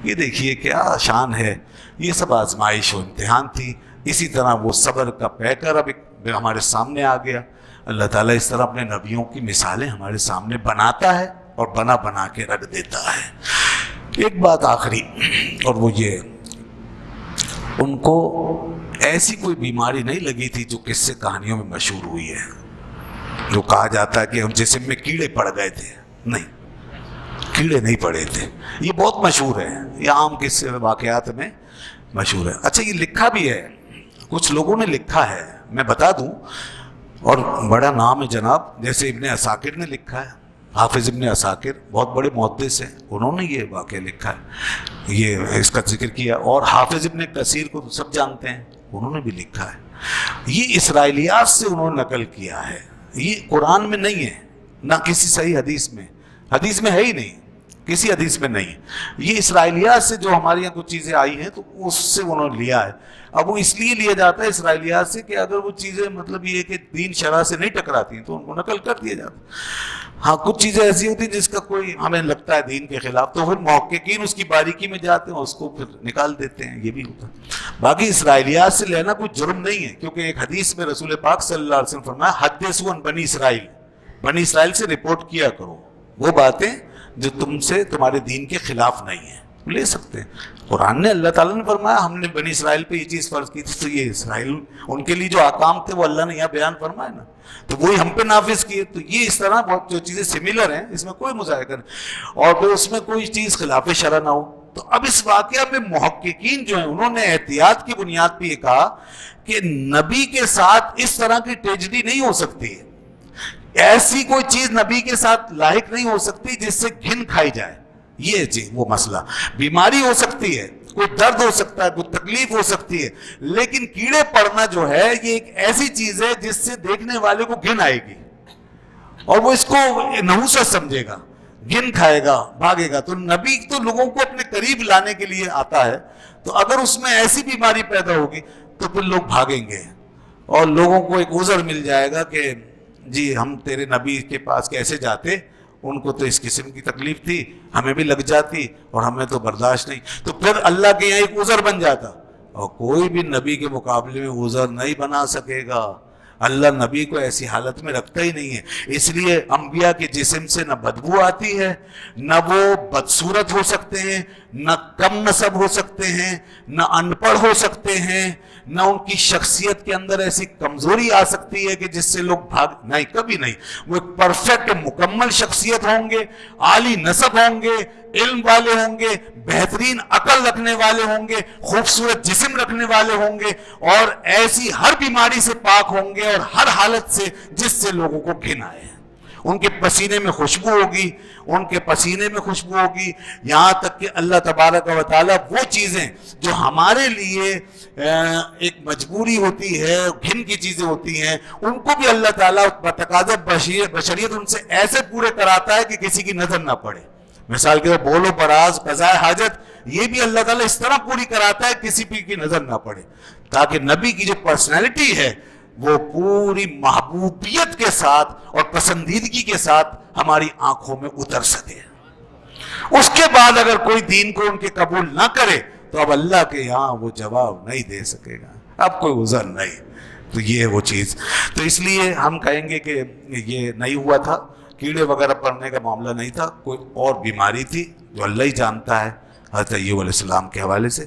یہ دیکھیے کیا شان ہے. یہ سب آزمائش و امتحان تھی. اسی طرح وہ صبر کا پیکر اب ہمارے سامنے آ گیا. اللہ تعالیٰ اس طرح اپنے نبیوں کی مثالیں ہمارے سامنے بناتا ہے اور بنا بنا کے رکھ دیتا ہے. ایک بات آخری، اور وہ یہ، ان کو ایسی کوئی بیماری نہیں لگی تھی جو قصے کہانیوں میں مشہور ہوئی ہے، جو کہا جاتا ہے کہ ہم جسم میں کیڑے پڑ گئے تھے. نہیں، کیڑے نہیں پڑے تھے. یہ بہت مشہور ہے، یہ عام قصے واقعات میں مشہور ہے. اچھا، یہ لکھا بھی ہے، کچھ لوگوں نے لکھا ہے، میں بتا دوں، اور بڑا نام ہے جناب. جیسے ابن عساکر نے لکھا ہے، حافظ ابن عساکر بہت بڑے محدث ہیں، انہوں نے یہ واقعہ لکھا ہے، یہ اس کا ذکر کیا. اور حافظ ابن کثیر کو تو سب جانتے ہیں، انہوں نے بھی لکھا ہے. یہ اسرائیلیات سے انہوں نے نقل کیا ہے. یہ قرآن میں نہیں ہے، نہ کسی صحیح حدیث میں، حدیث میں ہے ہی نہیں، کسی حدیث میں نہیں. یہ اسرائیلیات سے جو ہمارے یہاں کچھ چیزیں آئی ہیں تو اس سے انہوں نے لیا ہے. اب وہ اس لیے لیا جاتا ہے اسرائیلیات سے کہ اگر وہ چیزیں مطلب یہ کہ دین شرع سے نہیں ٹکراتی ہیں تو ان کو نقل کر دیا جاتا ہے. ہاں، کچھ چیزیں ایسی ہوتی ہیں جس کا کوئی ہمیں لگتا ہے دین کے خلاف، تو پھر محققین اس کی باریکی میں جاتے ہیں، اس کو پھر نکال دیتے ہیں. یہ بھی ہوتا ہے. باقی اسرائیلیات سے لینا کوئی جرم نہیں ہے، کیونکہ ایک حدیث میں رسول پاک صلی اللہ علیہ وسلم فرمایا، حدثوا عن بنی اسرائیل، بنی اسرائیل سے رپورٹ کیا کرو وہ باتیں جو تم سے تمہارے دین کے خلاف نہیں ہیں. لے سکتے ہیں. قرآن نے، اللہ تعالیٰ نے فرمایا ہم نے بنی اسرائیل پہ یہ چیز فرض کی تھی، تو یہ اسرائیل ان کے لیے جو احکام تھے وہ اللہ نے یہاں بیان فرمائے نا، تو وہی ہم پہ نافذ کیے. تو یہ اس طرح بہت جو چیزیں سملر ہیں، اس میں کوئی مذائقہ نہیں، اور پھر اس میں کوئی چیز خلاف شرع نہ ہو. تو اب اس واقعہ میں محققین جو ہیں انہوں نے احتیاط کی بنیاد پہ یہ کہا کہ نبی کے ساتھ اس طرح کی ٹریجڈی نہیں ہو سکتی ہے، ایسی کوئی چیز نبی کے ساتھ لاحق نہیں ہو سکتی جس سے گھن کھائی جائے. یہ جی وہ مسئلہ، بیماری ہو سکتی ہے، کوئی درد ہو سکتا ہے، کوئی تکلیف ہو سکتی ہے، لیکن کیڑے پڑنا جو ہے یہ ایک ایسی چیز ہے جس سے دیکھنے والے کو گھن آئے گی اور وہ اس کو نحوست سمجھے گا، گھن کھائے گا، بھاگے گا. تو نبی تو لوگوں کو اپنے قریب لانے کے لیے آتا ہے، تو اگر اس میں ایسی بیماری پیدا ہوگی تو پھر لوگ بھاگیں گے اور لوگوں کو ایک عذر مل جائے گا کہ جی ہم تیرے نبی کے پاس کیسے جاتے، ان کو تو اس قسم کی تکلیف تھی، ہمیں بھی لگ جاتی اور ہمیں تو برداشت نہیں. تو پھر اللہ کے یہاں ایک عذر بن جاتا، اور کوئی بھی نبی کے مقابلے میں عذر نہیں بنا سکے گا. اللہ نبی کو ایسی حالت میں رکھتا ہی نہیں ہے. اس لیے انبیاء کے جسم سے نہ بدبو آتی ہے، نہ وہ بدصورت ہو سکتے ہیں، نہ کم نسب ہو سکتے ہیں، نہ ان پڑھ ہو سکتے ہیں، نہ ان کی شخصیت کے اندر ایسی کمزوری آ سکتی ہے کہ جس سے لوگ نہیں، کبھی نہیں. وہ ایک پرفیکٹ مکمل شخصیت ہوں گے، عالی نسب ہوں گے، علم والے ہوں گے، بہترین عقل رکھنے والے ہوں گے، خوبصورت جسم رکھنے والے ہوں گے، اور ایسی ہر بیماری سے پاک ہوں گے اور ہر حالت سے جس سے لوگوں کو گھن آئے. ان کے پسینے میں خوشبو ہوگی، ان کے پسینے میں خوشبو ہوگی، یہاں تک کہ اللہ تبارک و تعالیٰ وہ چیزیں جو ہمارے لیے ایک مجبوری ہوتی ہے، گھن کی چیزیں ہوتی ہیں، ان کو بھی اللہ تعالیٰ بتقاضا بشریت ان سے ایسے پورے کراتا ہے کہ کسی کی نظر نہ پڑے. مثال کے طور بول و براز، قضاء حاجت، یہ بھی اللہ تعالیٰ اس طرح پوری کراتا ہے کسی بھی کی نظر نہ پڑے، تاکہ نبی کی جو پرسنالٹی ہے وہ پوری محبوبیت کے ساتھ اور پسندیدگی کے ساتھ ہماری آنکھوں میں اتر سکے. اس کے بعد اگر کوئی دین کو ان کے قبول نہ کرے تو اب اللہ کے یہاں وہ جواب نہیں دے سکے گا، اب کوئی عذر نہیں. تو یہ وہ چیز، تو اس لیے ہم کہیں گے کہ یہ نہیں ہوا تھا، کیڑے وغیرہ پڑنے کا معاملہ نہیں تھا، کوئی اور بیماری تھی جو اللہ ہی جانتا ہے. حضرت ایوب علیہ السلام کے حوالے سے